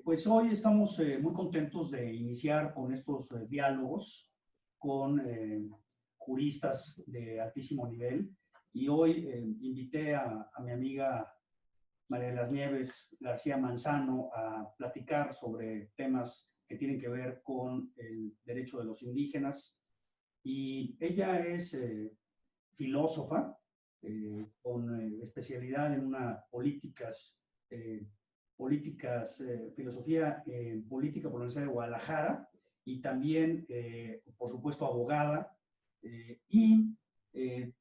Pues hoy estamos muy contentos de iniciar con estos diálogos con juristas de altísimo nivel y hoy invité a mi amiga María de las Nieves García Manzano a platicar sobre temas que tienen que ver con el derecho de los indígenas y ella es filósofa con especialidad en filosofía política por la Universidad de Guadalajara y también, por supuesto, abogada y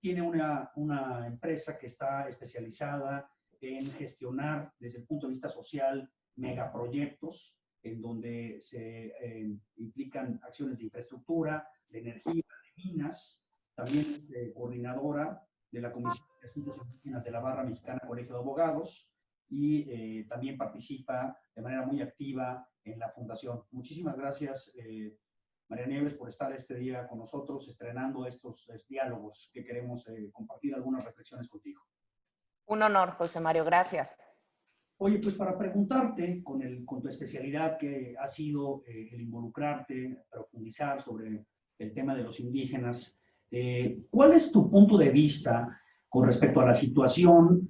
tiene una empresa que está especializada en gestionar desde el punto de vista social megaproyectos en donde se implican acciones de infraestructura, de energía, de minas, también coordinadora de la Comisión de Asuntos Indígenas de la Barra Mexicana Colegio de Abogados y también participa de manera muy activa en la fundación. Muchísimas gracias, María Nieves, por estar este día con nosotros, estrenando estos diálogos que queremos compartir algunas reflexiones contigo. Un honor, José Mario, gracias. Oye, pues para preguntarte, con tu especialidad que ha sido el involucrarte, profundizar sobre el tema de los indígenas, ¿cuál es tu punto de vista con respecto a la situación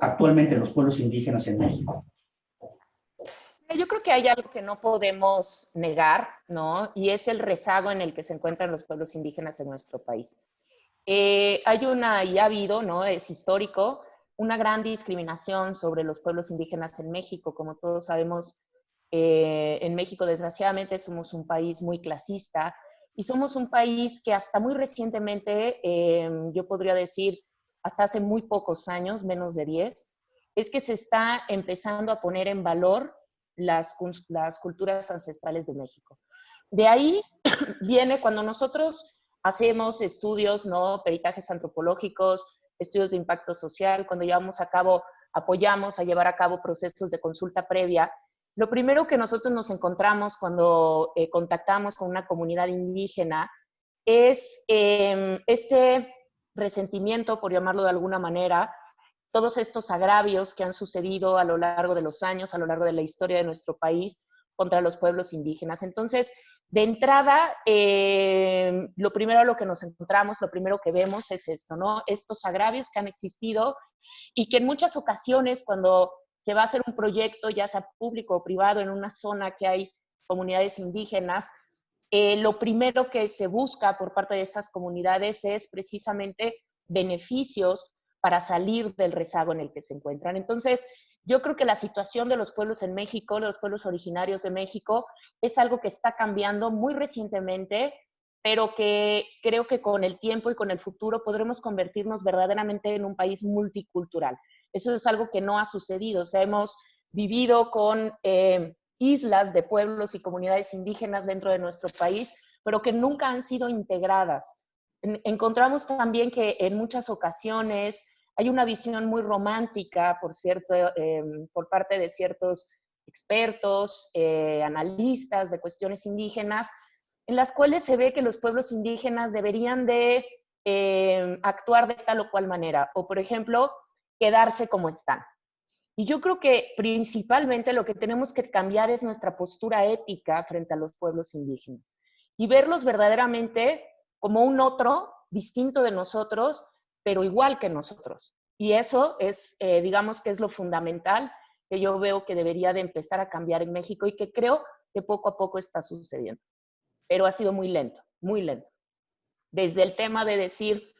actualmente de los pueblos indígenas en México? Yo creo que hay algo que no podemos negar, ¿no? Y es el rezago en el que se encuentran los pueblos indígenas en nuestro país. Y ha habido, ¿no? Es histórico, una gran discriminación sobre los pueblos indígenas en México. Como todos sabemos, en México desgraciadamente somos un país muy clasista y somos un país que hasta muy recientemente, yo podría decir, hasta hace muy pocos años, menos de 10, es que se está empezando a poner en valor las culturas ancestrales de México. De ahí viene cuando nosotros hacemos estudios, ¿no? Peritajes antropológicos, estudios de impacto social, cuando apoyamos a llevar a cabo procesos de consulta previa, lo primero que nosotros nos encontramos cuando contactamos con una comunidad indígena es este resentimiento, por llamarlo de alguna manera, todos estos agravios que han sucedido a lo largo de los años, a lo largo de la historia de nuestro país contra los pueblos indígenas. Entonces, de entrada, lo primero a lo que nos encontramos, lo primero que vemos es esto, ¿no? Estos agravios que han existido y que en muchas ocasiones cuando se va a hacer un proyecto, ya sea público o privado, en una zona que hay comunidades indígenas, lo primero que se busca por parte de estas comunidades es precisamente beneficios para salir del rezago en el que se encuentran. Entonces, yo creo que la situación de los pueblos en México, de los pueblos originarios de México, es algo que está cambiando muy recientemente, pero que creo que con el tiempo y con el futuro podremos convertirnos verdaderamente en un país multicultural. Eso es algo que no ha sucedido. O sea, hemos vivido con islas de pueblos y comunidades indígenas dentro de nuestro país, pero que nunca han sido integradas. Encontramos también que en muchas ocasiones hay una visión muy romántica, por cierto, por parte de ciertos expertos, analistas de cuestiones indígenas, en las cuales se ve que los pueblos indígenas deberían de actuar de tal o cual manera, o por ejemplo, quedarse como están. Y yo creo que principalmente lo que tenemos que cambiar es nuestra postura ética frente a los pueblos indígenas y verlos verdaderamente como un otro distinto de nosotros, pero igual que nosotros. Y eso es, digamos que es lo fundamental que yo veo que debería de empezar a cambiar en México y que creo que poco a poco está sucediendo. Pero ha sido muy lento, muy lento. Desde el tema de decir,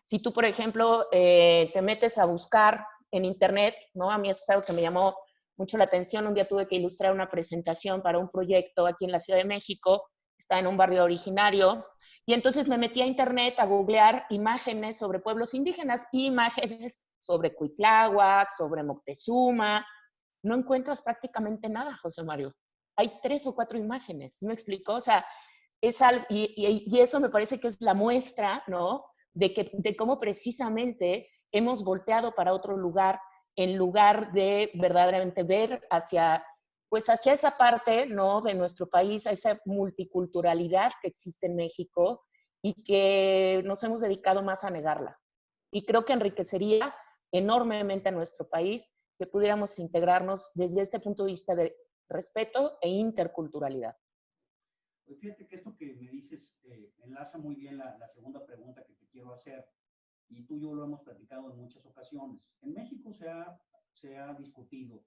si tú, por ejemplo, te metes a buscar en internet, ¿no? A mí eso es algo que me llamó mucho la atención. Un día tuve que ilustrar una presentación para un proyecto aquí en la Ciudad de México, está en un barrio originario, y entonces me metí a internet a googlear imágenes sobre pueblos indígenas y imágenes sobre Cuitláhuac, sobre Moctezuma. No encuentras prácticamente nada, José Mario. Hay 3 o 4 imágenes, ¿sí me explicó? O sea, es algo, y eso me parece que es la muestra, ¿no? De cómo precisamente hemos volteado para otro lugar en lugar de verdaderamente ver hacia esa parte, ¿no? De nuestro país, a esa multiculturalidad que existe en México y que nos hemos dedicado más a negarla. Y creo que enriquecería enormemente a nuestro país que pudiéramos integrarnos desde este punto de vista de respeto e interculturalidad. Pues fíjate que esto que me dices enlaza muy bien la segunda pregunta que te quiero hacer, y tú y yo lo hemos platicado en muchas ocasiones. En México se ha discutido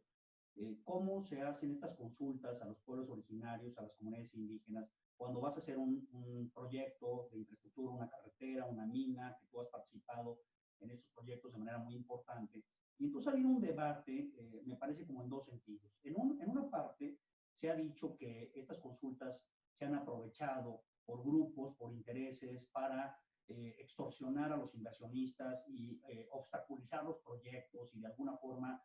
cómo se hacen estas consultas a los pueblos originarios, a las comunidades indígenas, cuando vas a hacer un proyecto de infraestructura, una carretera, una mina, que tú has participado en esos proyectos de manera muy importante. Y entonces ha habido un debate, me parece como en dos sentidos. En una parte se ha dicho que estas consultas se han aprovechado por grupos, por intereses, para extorsionar a los inversionistas y obstaculizar los proyectos, y de alguna forma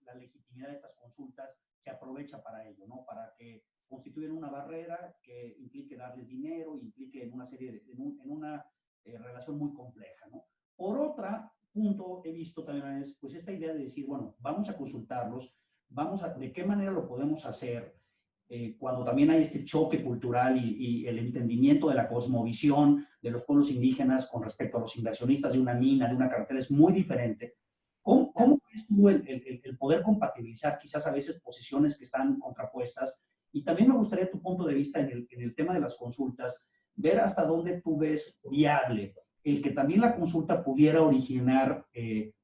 la legitimidad de estas consultas se aprovecha para ello, ¿no? Para que constituyan una barrera que implique darles dinero, implique en una serie en una relación muy compleja, ¿no? Por otro punto, he visto también es pues esta idea de decir, bueno, vamos a consultarlos, de qué manera lo podemos hacer, cuando también hay este choque cultural y el entendimiento de la cosmovisión de los pueblos indígenas con respecto a los inversionistas de una mina, de una carretera, es muy diferente. ¿Cómo ves tú el poder compatibilizar quizás a veces posiciones que están contrapuestas? Y también me gustaría tu punto de vista en el tema de las consultas, ver hasta dónde tú ves viable el que también la consulta pudiera originar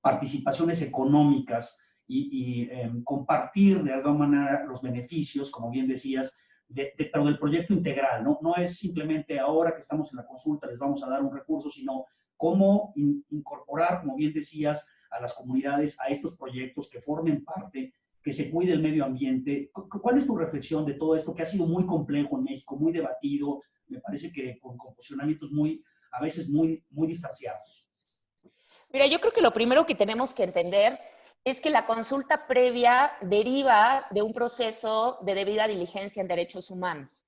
participaciones económicas y compartir de alguna manera los beneficios, como bien decías, pero del proyecto integral, ¿no? No es simplemente ahora que estamos en la consulta les vamos a dar un recurso, sino cómo incorporar, como bien decías, a las comunidades a estos proyectos que formen parte, que se cuide el medio ambiente. ¿Cuál es tu reflexión de todo esto que ha sido muy complejo en México, muy debatido, me parece que con posicionamientos a veces muy distanciados? Mira, yo creo que lo primero que tenemos que entender es que la consulta previa deriva de un proceso de debida diligencia en derechos humanos.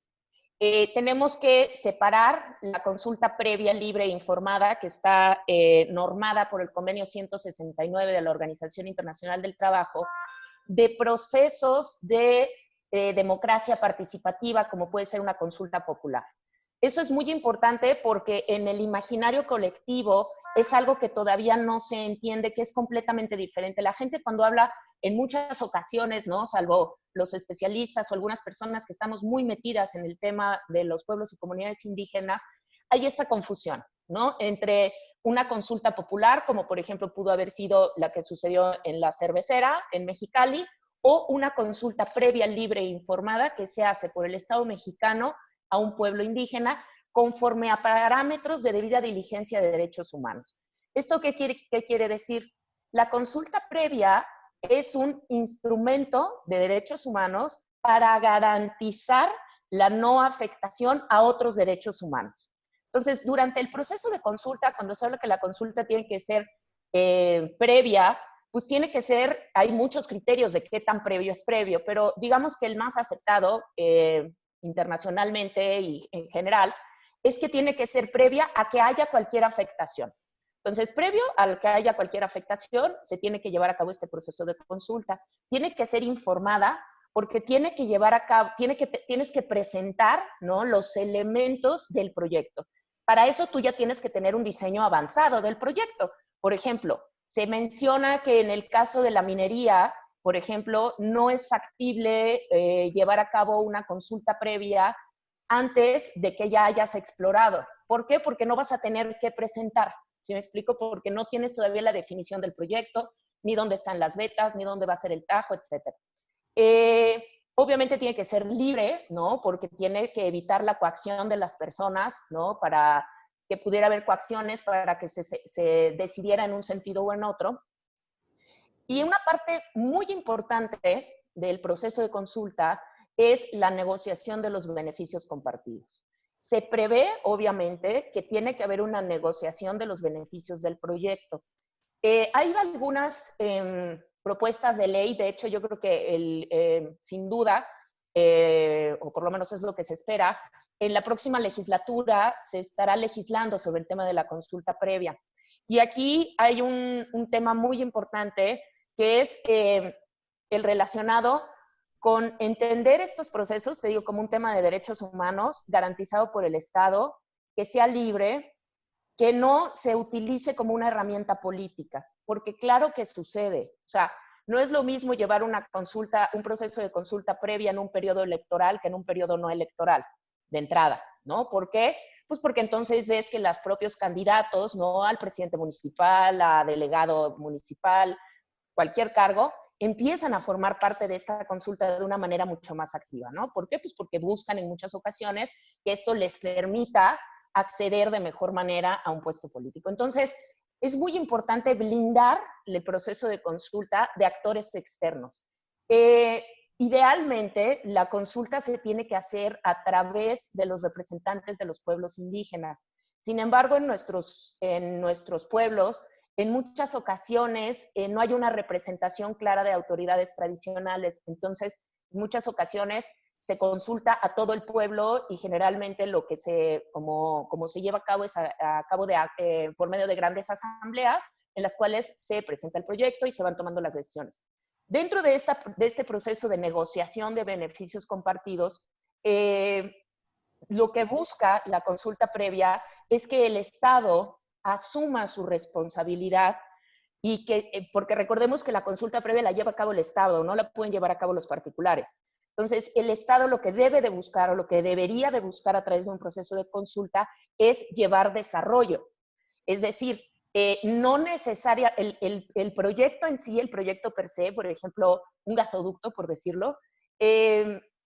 Tenemos que separar la consulta previa, libre e informada, que está normada por el convenio 169 de la Organización Internacional del Trabajo, de procesos de democracia participativa, como puede ser una consulta popular. Eso es muy importante porque en el imaginario colectivo es algo que todavía no se entiende, que es completamente diferente. La gente cuando habla en muchas ocasiones, ¿no? Salvo los especialistas o algunas personas que estamos muy metidas en el tema de los pueblos y comunidades indígenas, hay esta confusión, ¿no? Entre una consulta popular, como por ejemplo pudo haber sido la que sucedió en La Cervecera, en Mexicali, o una consulta previa, libre e informada que se hace por el Estado mexicano a un pueblo indígena conforme a parámetros de debida diligencia de derechos humanos. ¿Esto qué quiere decir? La consulta previa es un instrumento de derechos humanos para garantizar la no afectación a otros derechos humanos. Entonces, durante el proceso de consulta, cuando se habla que la consulta tiene que ser previa, pues tiene que ser, hay muchos criterios de qué tan previo es previo, pero digamos que el más aceptado internacionalmente y en general es que tiene que ser previa a que haya cualquier afectación. Entonces, previo a que haya cualquier afectación, se tiene que llevar a cabo este proceso de consulta. Tiene que ser informada porque tiene que llevar a cabo, tienes que presentar, ¿no?, los elementos del proyecto. Para eso tú ya tienes que tener un diseño avanzado del proyecto. Por ejemplo, se menciona que en el caso de la minería, por ejemplo, no es factible llevar a cabo una consulta previa antes de que ya hayas explorado. ¿Por qué? Porque no vas a tener que presentar. ¿Sí me explico? Porque no tienes todavía la definición del proyecto, ni dónde están las vetas, ni dónde va a ser el tajo, etc. Obviamente tiene que ser libre, ¿no? Porque tiene que evitar la coacción de las personas, ¿no? Para que pudiera haber coacciones para que se decidiera en un sentido o en otro. Y una parte muy importante del proceso de consulta es la negociación de los beneficios compartidos. Se prevé, obviamente, que tiene que haber una negociación de los beneficios del proyecto. Hay algunas propuestas de ley, de hecho yo creo que sin duda, o por lo menos es lo que se espera, en la próxima legislatura se estará legislando sobre el tema de la consulta previa. Y aquí hay un tema muy importante que es el relacionado con entender estos procesos, te digo, como un tema de derechos humanos garantizado por el Estado, que sea libre, que no se utilice como una herramienta política. porque claro que sucede. O sea, no es lo mismo llevar una consulta, un proceso de consulta previa en un periodo electoral que en un periodo no electoral, de entrada, ¿no? ¿Por qué? Pues porque entonces ves que los propios candidatos, ¿no? Al presidente municipal, a delegado municipal, cualquier cargo, empiezan a formar parte de esta consulta de una manera mucho más activa, ¿no? ¿Por qué? Pues porque buscan en muchas ocasiones que esto les permita acceder de mejor manera a un puesto político. Entonces, es muy importante blindar el proceso de consulta de actores externos. Idealmente, la consulta se tiene que hacer a través de los representantes de los pueblos indígenas. Sin embargo, en nuestros pueblos, en muchas ocasiones no hay una representación clara de autoridades tradicionales. Entonces, en muchas ocasiones se consulta a todo el pueblo y generalmente lo que como se lleva a cabo es por medio de grandes asambleas en las cuales se presenta el proyecto y se van tomando las decisiones. Dentro de este proceso de negociación de beneficios compartidos, lo que busca la consulta previa es que el Estado asuma su responsabilidad y que, porque recordemos que la consulta previa la lleva a cabo el Estado, no la pueden llevar a cabo los particulares. Entonces, el Estado lo que debe de buscar o lo que debería de buscar a través de un proceso de consulta es llevar desarrollo. Es decir, no necesaria, el proyecto en sí, el proyecto per se, por ejemplo, un gasoducto, por decirlo,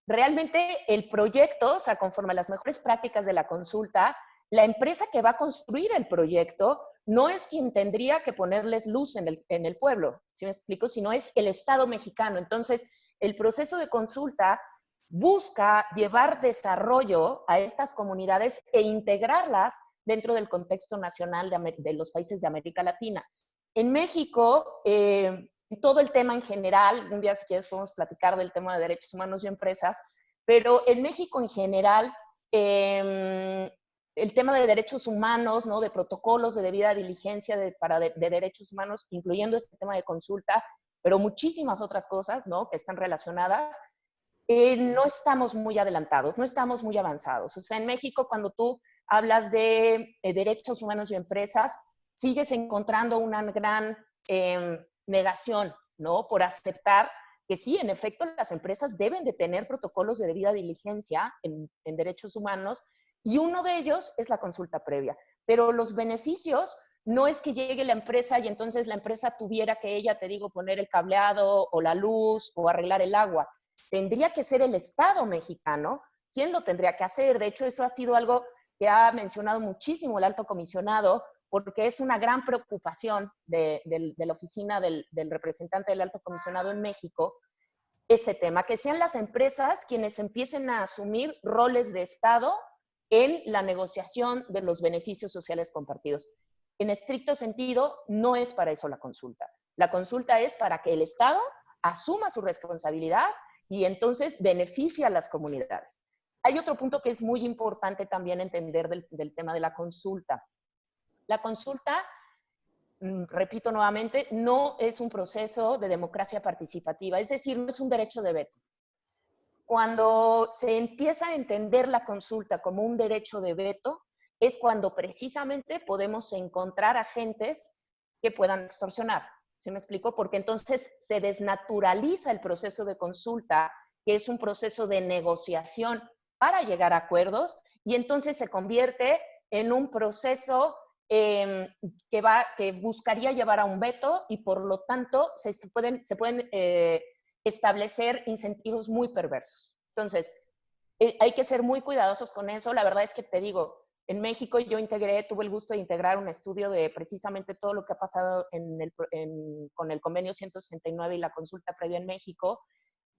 realmente el proyecto, o sea, conforme a las mejores prácticas de la consulta, la empresa que va a construir el proyecto no es quien tendría que ponerles luz en el pueblo, ¿sí me explico? Sino es el Estado mexicano. Entonces, el proceso de consulta busca llevar desarrollo a estas comunidades e integrarlas dentro del contexto nacional de los países de América Latina. En México, todo el tema en general, un día si quieres podemos platicar del tema de derechos humanos y empresas, pero en México en general, el tema de derechos humanos, ¿no? De protocolos de debida diligencia de derechos humanos, incluyendo este tema de consulta, pero muchísimas otras cosas, ¿no? Que están relacionadas, no estamos muy adelantados, no estamos muy avanzados. O sea, en México, cuando tú hablas de derechos humanos y empresas, sigues encontrando una gran negación, ¿no? Por aceptar que sí, en efecto, las empresas deben de tener protocolos de debida diligencia en derechos humanos y uno de ellos es la consulta previa. Pero los beneficios no es que llegue la empresa y entonces la empresa tuviera que ella, te digo, poner el cableado o la luz o arreglar el agua. Tendría que ser el Estado mexicano quien lo tendría que hacer. De hecho, eso ha sido algo que ha mencionado muchísimo el alto comisionado, porque es una gran preocupación de la oficina del representante del alto comisionado en México, ese tema, que sean las empresas quienes empiecen a asumir roles de Estado en la negociación de los beneficios sociales compartidos. En estricto sentido, no es para eso la consulta. La consulta es para que el Estado asuma su responsabilidad y entonces beneficia a las comunidades. Hay otro punto que es muy importante también entender del tema de la consulta. La consulta, repito nuevamente, no es un proceso de democracia participativa, es decir, no es un derecho de veto. Cuando se empieza a entender la consulta como un derecho de veto, es cuando precisamente podemos encontrar agentes que puedan extorsionar. ¿Sí me explico? Porque entonces se desnaturaliza el proceso de consulta, que es un proceso de negociación para llegar a acuerdos, y entonces se convierte en un proceso que buscaría llevar a un veto y por lo tanto se pueden establecer incentivos muy perversos. Entonces, hay que ser muy cuidadosos con eso. La verdad es que te digo, en México yo tuve el gusto de integrar un estudio de precisamente todo lo que ha pasado con el convenio 169 y la consulta previa en México.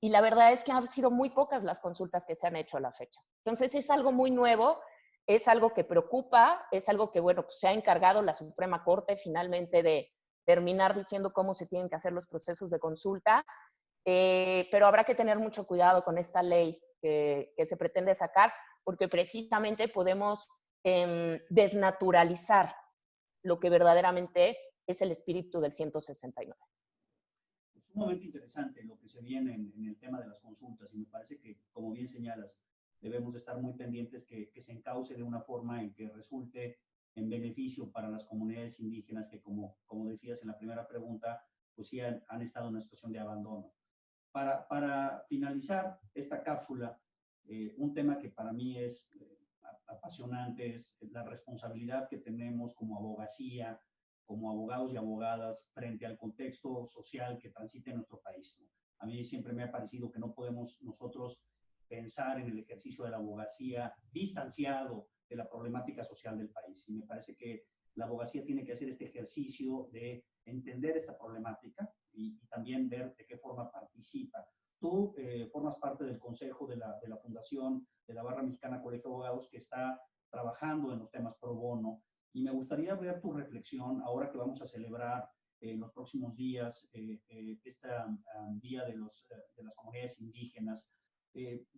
Y la verdad es que han sido muy pocas las consultas que se han hecho a la fecha. Entonces es algo muy nuevo, es algo que preocupa, es algo que, bueno, pues se ha encargado la Suprema Corte finalmente de terminar diciendo cómo se tienen que hacer los procesos de consulta, pero habrá que tener mucho cuidado con esta ley que se pretende sacar, porque precisamente podemos desnaturalizar lo que verdaderamente es el espíritu del 169. Es sumamente interesante lo que se viene en el tema de las consultas y me parece que, como bien señalas, debemos de estar muy pendientes que se encauce de una forma en que resulte en beneficio para las comunidades indígenas que, como decías en la primera pregunta, pues sí han estado en una situación de abandono. Para finalizar esta cápsula, un tema que para mí es apasionante es la responsabilidad que tenemos como abogacía, como abogados y abogadas frente al contexto social que transita en nuestro país, ¿no? A mí siempre me ha parecido que no podemos nosotros pensar en el ejercicio de la abogacía distanciado de la problemática social del país. Y me parece que la abogacía tiene que hacer este ejercicio de entender esta problemática y también ver de qué forma participa. Tú formas parte del consejo de la Fundación de la Barra Mexicana Colegio de Abogados que está trabajando en los temas pro bono y me gustaría ver tu reflexión ahora que vamos a celebrar en los próximos días esta Día de las Comunidades Indígenas.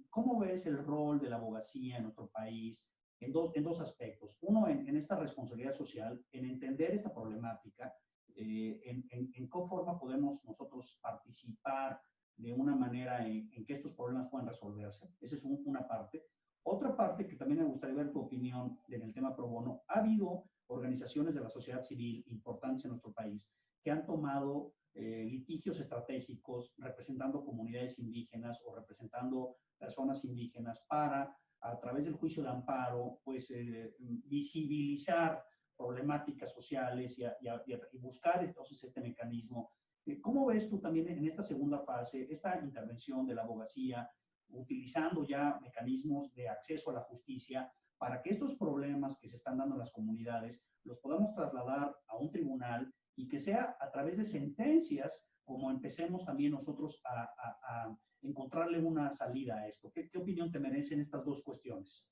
¿Cómo ves el rol de la abogacía en nuestro país en dos aspectos? Uno, en esta responsabilidad social, en entender esta problemática, en qué forma podemos nosotros participar de una manera en que estos problemas puedan resolverse. Esa es una parte. Otra parte que también me gustaría ver tu opinión en el tema pro bono. Ha habido organizaciones de la sociedad civil importantes en nuestro país que han tomado litigios estratégicos representando comunidades indígenas o representando personas indígenas para, a través del juicio de amparo, pues visibilizar problemáticas sociales y buscar entonces este mecanismo. ¿Cómo ves tú también en esta segunda fase, esta intervención de la abogacía, utilizando ya mecanismos de acceso a la justicia para que estos problemas que se están dando en las comunidades los podamos trasladar a un tribunal y que sea a través de sentencias como empecemos también nosotros a encontrarle una salida a esto? ¿Qué opinión te merecen estas dos cuestiones?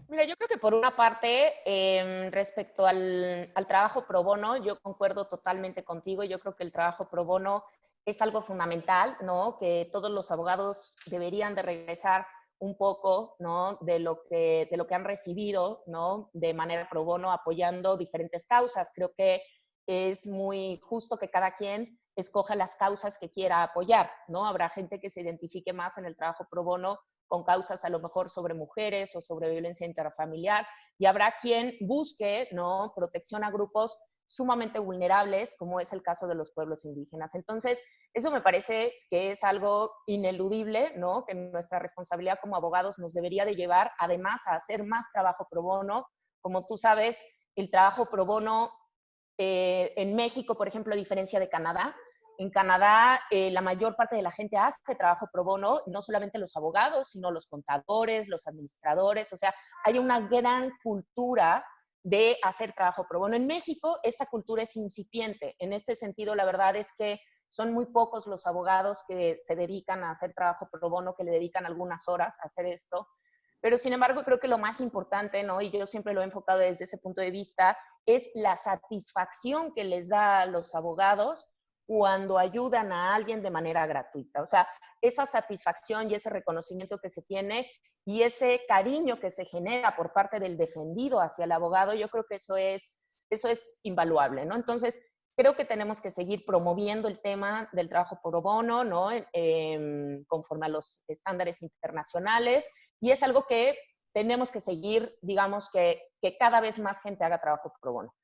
Mira, yo creo que por una parte, respecto al trabajo pro bono, yo concuerdo totalmente contigo. Yo creo que el trabajo pro bono es algo fundamental, ¿no? Que todos los abogados deberían de regresar un poco, ¿no? De lo que han recibido, ¿no? De manera pro bono, apoyando diferentes causas. Creo que es muy justo que cada quien escoja las causas que quiera apoyar, ¿no? Habrá gente que se identifique más en el trabajo pro bono con causas a lo mejor sobre mujeres o sobre violencia intrafamiliar, y habrá quien busque, ¿no? Protección a grupos sumamente vulnerables, como es el caso de los pueblos indígenas. Entonces, eso me parece que es algo ineludible, ¿no? Que nuestra responsabilidad como abogados nos debería de llevar, además, a hacer más trabajo pro bono. Como tú sabes, el trabajo pro bono en México, por ejemplo, a diferencia de Canadá, en Canadá, la mayor parte de la gente hace trabajo pro bono, no solamente los abogados, sino los contadores, los administradores. O sea, hay una gran cultura de hacer trabajo pro bono. En México, esta cultura es incipiente. En este sentido, la verdad es que son muy pocos los abogados que se dedican a hacer trabajo pro bono, que le dedican algunas horas a hacer esto. Pero, sin embargo, creo que lo más importante, ¿no? Y yo siempre lo he enfocado desde ese punto de vista, es la satisfacción que les da a los abogados cuando ayudan a alguien de manera gratuita. O sea, esa satisfacción y ese reconocimiento que se tiene y ese cariño que se genera por parte del defendido hacia el abogado, yo creo que eso es invaluable, ¿no? Entonces, creo que tenemos que seguir promoviendo el tema del trabajo pro bono, ¿no? Conforme a los estándares internacionales, y es algo que tenemos que seguir, digamos, que cada vez más gente haga trabajo pro bono.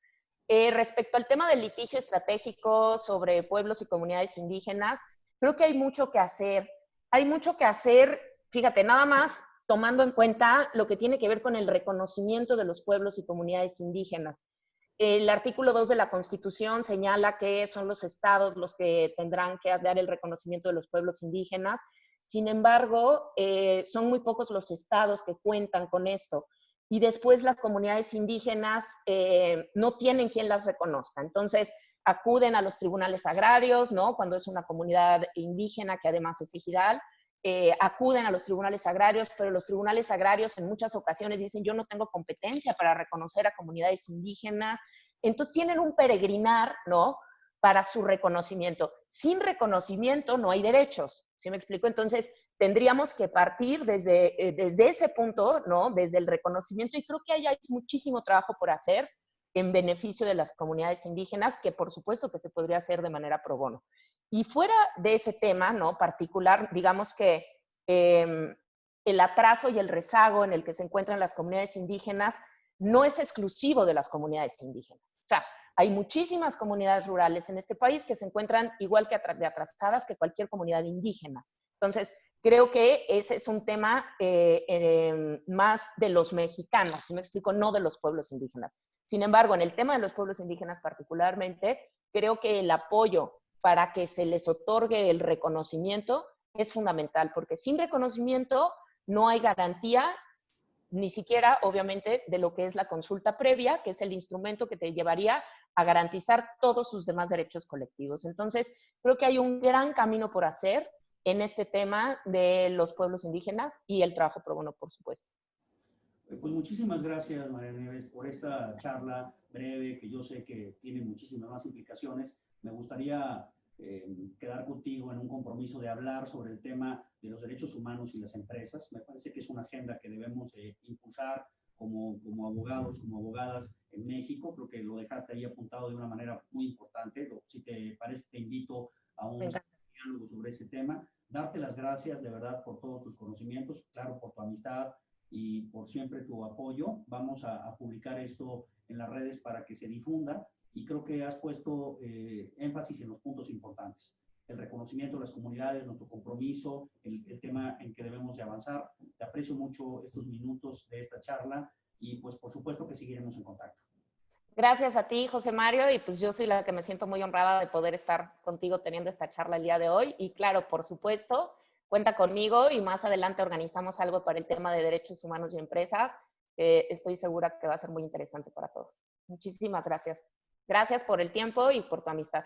Respecto al tema del litigio estratégico sobre pueblos y comunidades indígenas, creo que hay mucho que hacer. Hay mucho que hacer, fíjate, nada más tomando en cuenta lo que tiene que ver con el reconocimiento de los pueblos y comunidades indígenas. El artículo 2 de la Constitución señala que son los estados los que tendrán que dar el reconocimiento de los pueblos indígenas. Sin embargo, son muy pocos los estados que cuentan con esto. Y después las comunidades indígenas no tienen quien las reconozca. Entonces, acuden a los tribunales agrarios, ¿no? Cuando es una comunidad indígena que además es ejidal, acuden a los tribunales agrarios, pero los tribunales agrarios en muchas ocasiones dicen: yo no tengo competencia para reconocer a comunidades indígenas. Entonces tienen un peregrinar, ¿no?, para su reconocimiento. Sin reconocimiento no hay derechos, ¿sí me explico? Entonces tendríamos que partir desde ese punto, ¿no?, desde el reconocimiento, y creo que ahí hay muchísimo trabajo por hacer en beneficio de las comunidades indígenas, que por supuesto que se podría hacer de manera pro bono. Y fuera de ese tema, ¿no?, particular, digamos que el atraso y el rezago en el que se encuentran las comunidades indígenas, no es exclusivo de las comunidades indígenas. O sea, hay muchísimas comunidades rurales en este país que se encuentran igual que de atrasadas que cualquier comunidad indígena. Entonces, creo que ese es un tema más de los mexicanos, si me explico, no de los pueblos indígenas. Sin embargo, en el tema de los pueblos indígenas particularmente, creo que el apoyo para que se les otorgue el reconocimiento es fundamental, porque sin reconocimiento no hay garantía ni siquiera, obviamente, de lo que es la consulta previa, que es el instrumento que te llevaría a garantizar todos sus demás derechos colectivos. Entonces, creo que hay un gran camino por hacer en este tema de los pueblos indígenas y el trabajo pro bono, por supuesto. Pues muchísimas gracias, María Nieves, por esta charla breve, que yo sé que tiene muchísimas más implicaciones. Me gustaría quedar contigo en un compromiso de hablar sobre el tema de los derechos humanos y las empresas. Me parece que es una agenda que debemos impulsar como abogados, como abogadas en México. Creo que lo dejaste ahí apuntado de una manera muy importante. Si te parece, te invito a un diálogo sobre ese tema. Darte las gracias de verdad por todos tus conocimientos, claro, por tu amistad y por siempre tu apoyo. Vamos a publicar esto en las redes para que se difunda, y creo que has puesto énfasis en los puntos importantes: el reconocimiento de las comunidades, nuestro compromiso, el tema en que debemos de avanzar. Te aprecio mucho estos minutos de esta charla y pues por supuesto que seguiremos en contacto. Gracias a ti, José Mario, y pues yo soy la que me siento muy honrada de poder estar contigo teniendo esta charla el día de hoy. Y claro, por supuesto, cuenta conmigo y más adelante organizamos algo para el tema de derechos humanos y empresas. Estoy segura que va a ser muy interesante para todos. Muchísimas gracias. Gracias por el tiempo y por tu amistad.